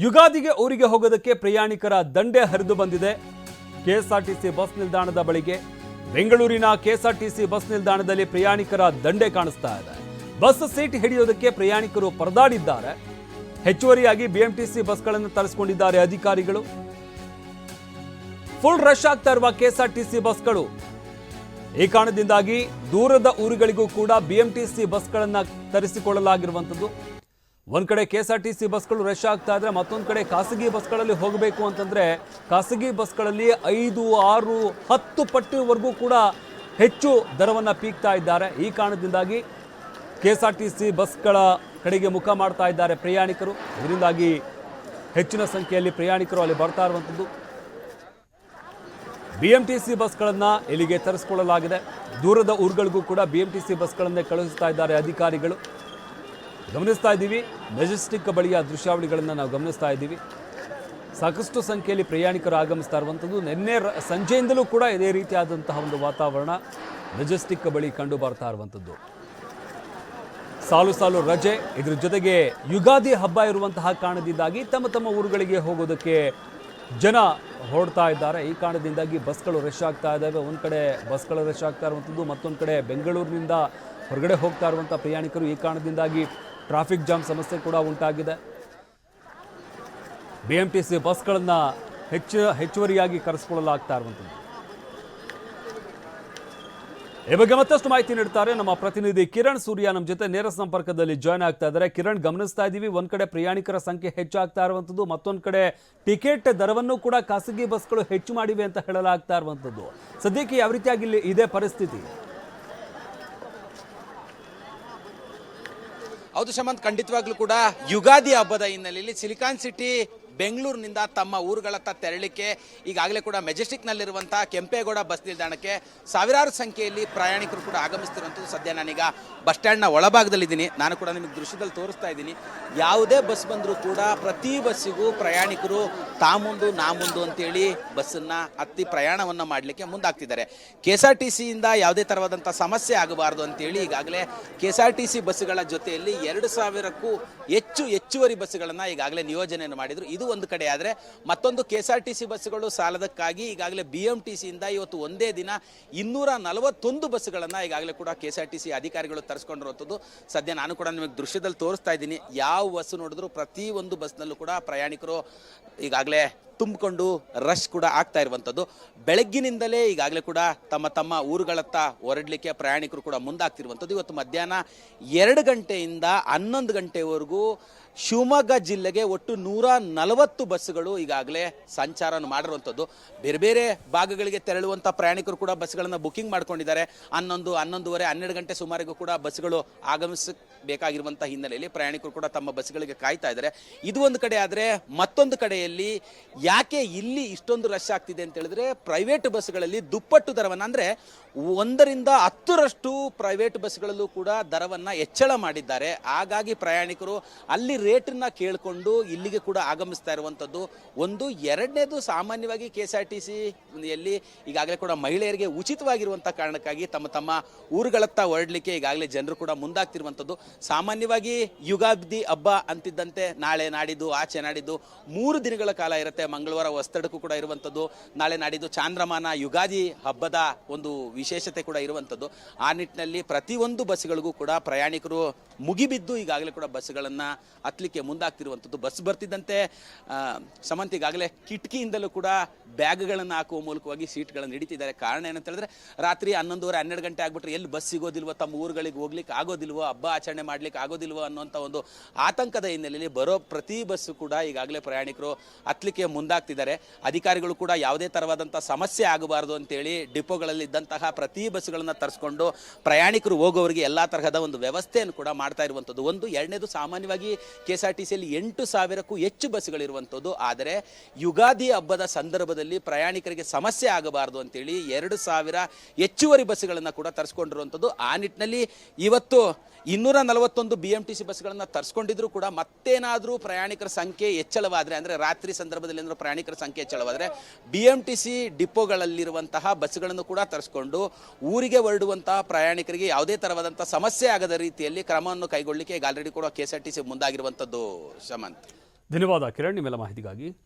ಯುಗಾದಿಗೆ ಊರಿಗೆ ಹೋಗೋದಕ್ಕೆ ಪ್ರಯಾಣಿಕರ ದಂಡೆ ಹರಿದು ಬಂದಿದೆ. ಕೆಎಸ್ಆರ್ಟಿಸಿ ಬಸ್ ನಿಲ್ದಾಣದ ಬಳಿಗೆ ಬೆಂಗಳೂರಿನ ಕೆಎಸ್ಆರ್ಟಿಸಿ ಬಸ್ ನಿಲ್ದಾಣದಲ್ಲಿ ಪ್ರಯಾಣಿಕರ ದಂಡೆ ಕಾಣಿಸ್ತಾ ಇದೆ. ಬಸ್ ಸೀಟ್ ಹಿಡಿಯೋದಕ್ಕೆ ಪ್ರಯಾಣಿಕರು ಪರದಾಡಿದ್ದಾರೆ. ಹೆಚ್ಚುವರಿಯಾಗಿ ಬಿಎಂಟಿಸಿ ಬಸ್ಗಳನ್ನು ತರಿಸಿಕೊಂಡಿದ್ದಾರೆ ಅಧಿಕಾರಿಗಳು. ಫುಲ್ ರಶ್ ಆಗ್ತಾ ಇರುವ ಕೆಎಸ್ಆರ್ಟಿಸಿ ಬಸ್ಗಳು. ಈ ಕಾರಣದಿಂದಾಗಿ ದೂರದ ಊರುಗಳಿಗೂ ಕೂಡ ಬಿಎಂಟಿಸಿ ಬಸ್ಗಳನ್ನು ತರಿಸಿಕೊಳ್ಳಲಾಗಿರುವಂಥದ್ದು. ಒಂದ್ ಕಡೆ ಕೆಎಸ್ಆರ್ಟಿಸಿ ಬಸ್ಗಳು ರಶ್ ಆಗ್ತಾ ಇದ್ರೆ, ಮತ್ತೊಂದು ಕಡೆ ಖಾಸಗಿ ಬಸ್ಗಳಲ್ಲಿ ಹೋಗಬೇಕು ಅಂತಂದ್ರೆ ಖಾಸಗಿ ಬಸ್ಗಳಲ್ಲಿ 5, 6, 10 ಪಟ್ಟಿವರೆಗೂ ಕೂಡ ಹೆಚ್ಚು ದರವನ್ನು ಪೀಕ್ತಾ ಇದ್ದಾರೆ. ಈ ಕಾರಣದಿಂದಾಗಿ ಕೆಎಸ್ಆರ್ಟಿಸಿ ಬಸ್ಗಳ ಕಡೆಗೆ ಮುಖ ಮಾಡ್ತಾ ಇದ್ದಾರೆ ಪ್ರಯಾಣಿಕರು. ಇದರಿಂದಾಗಿ ಹೆಚ್ಚಿನ ಸಂಖ್ಯೆಯಲ್ಲಿ ಪ್ರಯಾಣಿಕರು ಅಲ್ಲಿ ಬರ್ತಾ ಇರುವಂಥದ್ದು. ಬಿಎಂಟಿಸಿ ಬಸ್ಗಳನ್ನು ಇಲ್ಲಿಗೆ ತರಿಸಿಕೊಳ್ಳಲಾಗಿದೆ. ದೂರದ ಊರುಗಳಿಗೂ ಕೂಡ ಬಿಎಂಟಿಸಿ ಬಸ್ಗಳನ್ನೇ ಕಳುಹಿಸ್ತಾ ಇದ್ದಾರೆ ಅಧಿಕಾರಿಗಳು. ಗಮನಿಸ್ತಾ ಇದ್ದೀವಿ, ಮೆಜೆಸ್ಟಿಕ್ ಬಳಿಯ ದೃಶ್ಯಾವಳಿಗಳನ್ನು ನಾವು ಗಮನಿಸ್ತಾ ಇದ್ದೀವಿ. ಸಾಕಷ್ಟು ಸಂಖ್ಯೆಯಲ್ಲಿ ಪ್ರಯಾಣಿಕರು ಆಗಮಿಸ್ತಾ ಇರುವಂಥದ್ದು. ನಿನ್ನೆ ಸಂಜೆಯಿಂದಲೂ ಕೂಡ ಇದೇ ರೀತಿಯಾದಂತಹ ಒಂದು ವಾತಾವರಣ ಮೆಜೆಸ್ಟಿಕ್ ಬಳಿ ಕಂಡು ಬರ್ತಾ ಇರುವಂಥದ್ದು. ಸಾಲು ಸಾಲು ರಜೆ, ಇದ್ರ ಜೊತೆಗೆ ಯುಗಾದಿ ಹಬ್ಬ ಇರುವಂತಹ ಕಾರಣದಿಂದಾಗಿ ತಮ್ಮ ತಮ್ಮ ಊರುಗಳಿಗೆ ಹೋಗೋದಕ್ಕೆ ಜನ ಹೊರಡ್ತಾ ಇದ್ದಾರೆ. ಈ ಕಾರಣದಿಂದಾಗಿ ಬಸ್ಗಳು ರಶ್ ಆಗ್ತಾ ಇದ್ದಾವೆ. ಒಂದು ಕಡೆ ಬಸ್ಗಳು ರಶ್ ಆಗ್ತಾ ಇರುವಂಥದ್ದು, ಮತ್ತೊಂದು ಕಡೆ ಬೆಂಗಳೂರಿನಿಂದ ಹೊರಗಡೆ ಹೋಗ್ತಾ ಇರುವಂಥ ಪ್ರಯಾಣಿಕರು. ಈ ಕಾರಣದಿಂದಾಗಿ ಟ್ರಾಫಿಕ್ ಜಾಮ್ ಸಮಸ್ಯೆ ಕೂಡ ಉಂಟಾಗಿದೆ. ಬಿಎಂಟಿಸಿ ಬಸ್ಗಳನ್ನು ಹೆಚ್ಚುವರಿಯಾಗಿ ಕರೆಸಿಕೊಳ್ಳಲಾಗ್ತಾ ಇರುವಂಥದ್ದು. ಈ ಬಗ್ಗೆ ಮತ್ತಷ್ಟು ಮಾಹಿತಿ ನೀಡ್ತಾರೆ ನಮ್ಮ ಪ್ರತಿನಿಧಿ ಕಿರಣ್ ಸೂರ್ಯ. ನಮ್ಮ ಜೊತೆ ನೇರ ಸಂಪರ್ಕದಲ್ಲಿ ಜಾಯ್ನ್ ಆಗ್ತಾ ಇದ್ದಾರೆ. ಕಿರಣ್, ಗಮನಿಸ್ತಾ ಇದ್ದೀವಿ, ಒಂದ್ ಕಡೆ ಪ್ರಯಾಣಿಕರ ಸಂಖ್ಯೆ ಹೆಚ್ಚಾಗ್ತಾ ಇರುವಂಥದ್ದು, ಮತ್ತೊಂದು ಕಡೆ ಟಿಕೆಟ್ ದರವನ್ನು ಕೂಡ ಖಾಸಗಿ ಬಸ್ಗಳು ಹೆಚ್ಚು ಮಾಡಿವೆ ಅಂತ ಹೇಳಲಾಗ್ತಾ ಇರುವಂಥದ್ದು. ಸದ್ಯಕ್ಕೆ ಯಾವ ರೀತಿಯಾಗಿ ಇದೇ ಪರಿಸ್ಥಿತಿ? ಹೌದು ಶಮಂತ್, ಖಂಡಿತವಾಗ್ಲೂ ಕೂಡ ಯುಗಾದಿ ಹಬ್ಬದ ಹಿನ್ನೆಲೆಯಲ್ಲಿ ಸಿಲಿಕಾನ್ ಸಿಟಿ ಬೆಂಗಳೂರಿನಿಂದ ತಮ್ಮ ಊರುಗಳತ್ತ ತೆರಳಿಕೆ ಈಗಾಗಲೇ ಕೂಡ ಮೆಜೆಸ್ಟಿಕ್ನಲ್ಲಿರುವಂತಹ ಕೆಂಪೇಗೌಡ ಬಸ್ ನಿಲ್ದಾಣಕ್ಕೆ ಸಾವಿರಾರು ಸಂಖ್ಯೆಯಲ್ಲಿ ಪ್ರಯಾಣಿಕರು ಕೂಡ ಆಗಮಿಸ್ತಿರುವಂಥದ್ದು. ಸದ್ಯ ನಾನೀಗ ಬಸ್ ಸ್ಟ್ಯಾಂಡ್ನ ಒಳಭಾಗದಲ್ಲಿದ್ದೀನಿ. ನಾನು ಕೂಡ ನಿಮಗೆ ದೃಶ್ಯದಲ್ಲಿ ತೋರಿಸ್ತಾ ಇದ್ದೀನಿ. ಯಾವುದೇ ಬಸ್ ಬಂದರೂ ಕೂಡ ಪ್ರತಿ ಬಸ್ಸಿಗೂ ಪ್ರಯಾಣಿಕರು ಮುಂದು ನಾ ಮುಂದು ಅಂತೇಳಿ ಬಸ್ಸನ್ನು ಹತ್ತಿ ಪ್ರಯಾಣವನ್ನು ಮಾಡಲಿಕ್ಕೆ ಮುಂದಾಗ್ತಿದ್ದಾರೆ. ಕೆಎಸ್ಆರ್ಟಿಸಿಯಿಂದ ಯಾವುದೇ ಥರವಾದಂಥ ಸಮಸ್ಯೆ ಆಗಬಾರ್ದು ಅಂತೇಳಿ ಈಗಾಗಲೇ ಕೆಎಸ್ಆರ್ಟಿಸಿ ಬಸ್ಸುಗಳ ಜೊತೆಯಲ್ಲಿ 2000ಕ್ಕೂ ಹೆಚ್ಚುವರಿ ಬಸ್ಸುಗಳನ್ನು ಈಗಾಗಲೇ ನಿಯೋಜನೆಯನ್ನು ಮಾಡಿದರು. ಇದು ಒಂದು ಕಡೆ ಆದರೆ, ಮತ್ತೊಂದು ಕೆಎಸ್ಆರ್ಟಿಸಿ ಬಸ್ಸುಗಳು ಸಾಲದಕ್ಕಾಗಿ ಈಗಾಗಲೇ ಬಿಎಂಟಿಸಿಯಿಂದ ಇವತ್ತು ಒಂದೇ ದಿನ 241 ಬಸ್ಸುಗಳನ್ನು ಈಗಾಗಲೇ ಕೂಡ ಕೆಎಸ್ಆರ್ಟಿಸಿ ಅಧಿಕಾರಿಗಳು ತರಿಸ್ಕೊಂಡಿರುವಂಥದ್ದು. ಸದ್ಯ ನಾನು ಕೂಡ ನಿಮಗೆ ದೃಶ್ಯದಲ್ಲಿ ತೋರಿಸ್ತಾ ಇದ್ದೀನಿ. ಯಾವ ಬಸ್ಸು ನೋಡಿದ್ರು ಪ್ರತಿಯೊಂದು ಬಸ್ನಲ್ಲೂ ಕೂಡ ಪ್ರಯಾಣಿಕರು ಈಗಾಗಲೇ ತುಂಬಿಕೊಂಡು ರಶ್ ಕೂಡ ಆಗ್ತಾ ಇರುವಂಥದ್ದು. ಬೆಳಗ್ಗಿನಿಂದಲೇ ಈಗಾಗಲೇ ಕೂಡ ತಮ್ಮ ಊರುಗಳತ್ತ ಹೊರಡಲಿಕ್ಕೆ ಪ್ರಯಾಣಿಕರು ಕೂಡ ಮುಂದಾಗ್ತಿರುವಂಥದ್ದು. ಇವತ್ತು ಮಧ್ಯಾಹ್ನ 2 ಗಂಟೆಯಿಂದ 11 ಗಂಟೆವರೆಗೂ ಶಿವಮೊಗ್ಗ ಜಿಲ್ಲೆಗೆ ಒಟ್ಟು 140 ಬಸ್ಸುಗಳು ಈಗಾಗಲೇ ಸಂಚಾರ ಮಾಡಿರುವಂಥದ್ದು. ಬೇರೆ ಬೇರೆ ಭಾಗಗಳಿಗೆ ತೆರಳುವಂಥ ಪ್ರಯಾಣಿಕರು ಕೂಡ ಬಸ್ಗಳನ್ನು ಬುಕ್ಕಿಂಗ್ ಮಾಡ್ಕೊಂಡಿದ್ದಾರೆ. 11, 11:30, 12 ಗಂಟೆ ಸುಮಾರಿಗೂ ಕೂಡ ಬಸ್ಸುಗಳು ಆಗಮಿಸಬೇಕಾಗಿರುವಂಥ ಹಿನ್ನೆಲೆಯಲ್ಲಿ ಪ್ರಯಾಣಿಕರು ಕೂಡ ತಮ್ಮ ಬಸ್ಗಳಿಗೆ ಕಾಯ್ತಾ ಇದ್ದಾರೆ. ಇದು ಒಂದು ಕಡೆ ಆದರೆ, ಮತ್ತೊಂದು ಕಡೆಯಲ್ಲಿ ಯಾಕೆ ಇಲ್ಲಿ ಇಷ್ಟೊಂದು ರಶ್ ಆಗ್ತಿದೆ ಅಂತ ಹೇಳಿದ್ರೆ, ಪ್ರೈವೇಟ್ ಬಸ್ಗಳಲ್ಲಿ ದುಪ್ಪಟ್ಟು ದರವನ್ನು, ಅಂದರೆ 1ರಿಂದ 10ರಷ್ಟು ಪ್ರೈವೇಟ್ ಬಸ್ಗಳಲ್ಲೂ ಕೂಡ ದರವನ್ನು ಹೆಚ್ಚಳ ಮಾಡಿದ್ದಾರೆ. ಹಾಗಾಗಿ ಪ್ರಯಾಣಿಕರು ಅಲ್ಲಿ ರೇಟನ್ನ ಕೇಳಿಕೊಂಡು ಇಲ್ಲಿಗೆ ಕೂಡ ಆಗಮಿಸ್ತಾ ಇರುವಂಥದ್ದು ಒಂದು. ಎರಡನೇದು, ಸಾಮಾನ್ಯವಾಗಿ ಕೆಎಸ್ಆರ್ಟಿಸಿಯಲ್ಲಿ ಈಗಾಗಲೇ ಕೂಡ ಮಹಿಳೆಯರಿಗೆ ಉಚಿತವಾಗಿರುವಂಥ ಕಾರಣಕ್ಕಾಗಿ ತಮ್ಮ ಊರುಗಳತ್ತ ಹೊರಡಲಿಕ್ಕೆ ಈಗಾಗಲೇ ಜನರು ಕೂಡ ಮುಂದಾಗ್ತಿರುವಂಥದ್ದು. ಸಾಮಾನ್ಯವಾಗಿ ಯುಗಾದಿ ಹಬ್ಬ ಅಂತಿದ್ದಂತೆ ನಾಳೆ ನಾಡಿದ್ದು ಆಚೆ ನಾಡಿದ್ದು 3 ದಿನಗಳ ಕಾಲ ಇರುತ್ತೆ. ಮಂಗಳವಾರ ಹೊಸ್ತಡಕ್ಕೂ ಕೂಡ ಇರುವಂಥದ್ದು, ನಾಳೆ ನಾಡಿದ್ದು ಚಾಂದ್ರಮಾನ ಯುಗಾದಿ ಹಬ್ಬದ ಒಂದು ವಿಶೇಷತೆ ಕೂಡ ಇರುವಂಥದ್ದು. ಆ ನಿಟ್ಟಿನಲ್ಲಿ ಪ್ರತಿಯೊಂದು ಬಸ್ಗಳಿಗೂ ಕೂಡ ಪ್ರಯಾಣಿಕರು ಮುಗಿಬಿದ್ದು ಈಗಾಗಲೇ ಕೂಡ ಬಸ್ಗಳನ್ನು ಹತ್ತಲಿಕ್ಕೆ ಮುಂದಾಗ್ತಿರುವಂಥದ್ದು. ಬಸ್ ಬರ್ತಿದ್ದಂತೆ ಸಮಂತ್ ಈಗಾಗಲೇ ಕಿಟಕಿಯಿಂದಲೂ ಕೂಡ ಬ್ಯಾಗ್ಗಳನ್ನು ಹಾಕುವ ಮೂಲಕವಾಗಿ ಸೀಟ್ಗಳನ್ನು ಹಿಡಿತಿದ್ದಾರೆ. ಕಾರಣ ಏನಂತ ಹೇಳಿದ್ರೆ, ರಾತ್ರಿ 11:30, 12 ಗಂಟೆ ಆಗ್ಬಿಟ್ರೆ ಎಲ್ಲಿ ಬಸ್ ಸಿಗೋದಿಲ್ವೋ, ತಮ್ಮ ಊರುಗಳಿಗೆ ಹೋಗ್ಲಿಕ್ಕೆ ಆಗೋದಿಲ್ವೋ, ಹಬ್ಬ ಆಚರಣೆ ಮಾಡ್ಲಿಕ್ಕೆ ಆಗೋದಿಲ್ವೋ ಅನ್ನೋಂಥ ಒಂದು ಆತಂಕದ ಹಿನ್ನೆಲೆಯಲ್ಲಿ ಬರೋ ಪ್ರತಿ ಬಸ್ಸು ಕೂಡ ಈಗಾಗಲೇ ಪ್ರಯಾಣಿಕರು ಹತ್ತಲಿಕ್ಕೆ ಮುಂದಾಗ್ತಿದ್ದಾರೆ. ಅಧಿಕಾರಿಗಳು ಕೂಡ ಯಾವುದೇ ಥರವಾದಂಥ ಸಮಸ್ಯೆ ಆಗಬಾರ್ದು ಅಂತೇಳಿ ಡಿಪೋಗಳಲ್ಲಿ ಇದ್ದಂತಹ ಪ್ರತಿ ಬಸ್ಸುಗಳನ್ನು ತರಿಸ್ಕೊಂಡು ಪ್ರಯಾಣಿಕರು ಹೋಗೋವರಿಗೆ ಎಲ್ಲ ತರಹದ ಒಂದು ವ್ಯವಸ್ಥೆಯನ್ನು ಕೂಡ ಮಾಡ್ತಾ ಇರುವಂಥದ್ದು ಒಂದು. ಎರಡನೇದು, ಸಾಮಾನ್ಯವಾಗಿ ಕೆಎಸ್ಆರ್ಟಿಸಿಯಲ್ಲಿ 8,000ಕ್ಕೂ ಹೆಚ್ಚು ಬಸ್ಸುಗಳಿರುವಂಥದ್ದು. ಆದರೆ ಯುಗಾದಿ ಹಬ್ಬದ ಸಂದರ್ಭದಲ್ಲಿ ಪ್ರಯಾಣಿಕರಿಗೆ ಸಮಸ್ಯೆ ಆಗಬಾರ್ದು ಅಂತೇಳಿ 2,000 ಹೆಚ್ಚುವರಿ ಬಸ್ಸುಗಳನ್ನು ಕೂಡ ತರಿಸ್ಕೊಂಡಿರುವಂಥದ್ದು. ಆ ನಿಟ್ಟಿನಲ್ಲಿ ಇವತ್ತು 241 ಬಿಎಂಟಿಸಿ ಬಸ್ಗಳನ್ನು ತರಿಸ್ಕೊಂಡಿದ್ರು ಕೂಡ ಮತ್ತೇನಾದರೂ ಪ್ರಯಾಣಿಕರ ಸಂಖ್ಯೆ ಹೆಚ್ಚಳವಾದರೆ, ಅಂದರೆ ರಾತ್ರಿ ಸಂದರ್ಭದಲ್ಲಿ ಏನಾದರೂ ಪ್ರಯಾಣಿಕರ ಸಂಖ್ಯೆ ಹೆಚ್ಚಳವಾದರೆ ಬಿಎಂಟಿಸಿ ಡಿಪೋಗಳಲ್ಲಿರುವಂತಹ ಬಸ್ಸುಗಳನ್ನು ಕೂಡ ತರಿಸ್ಕೊಂಡು ಊರಿಗೆ ಹೊರಡುವಂತಹ ಪ್ರಯಾಣಿಕರಿಗೆ ಯಾವುದೇ ಥರವಾದಂಥ ಸಮಸ್ಯೆ ಆಗದ ರೀತಿಯಲ್ಲಿ ಕ್ರಮವನ್ನು ಕೈಗೊಳ್ಳಲಿಕ್ಕೆ ಈಗ ಆಲ್ರೆಡಿ ಕೂಡ ಕೆಎಸ್ಆರ್ಟಿಸಿ ಮುಂದಾಗಿರುವಂಥದ್ದು. ಶಮಂತ್, ಧನ್ಯವಾದ ಕಿರಣ್, ನಿಮ್ಮೆಲ್ಲ ಮಾಹಿತಿಗಾಗಿ.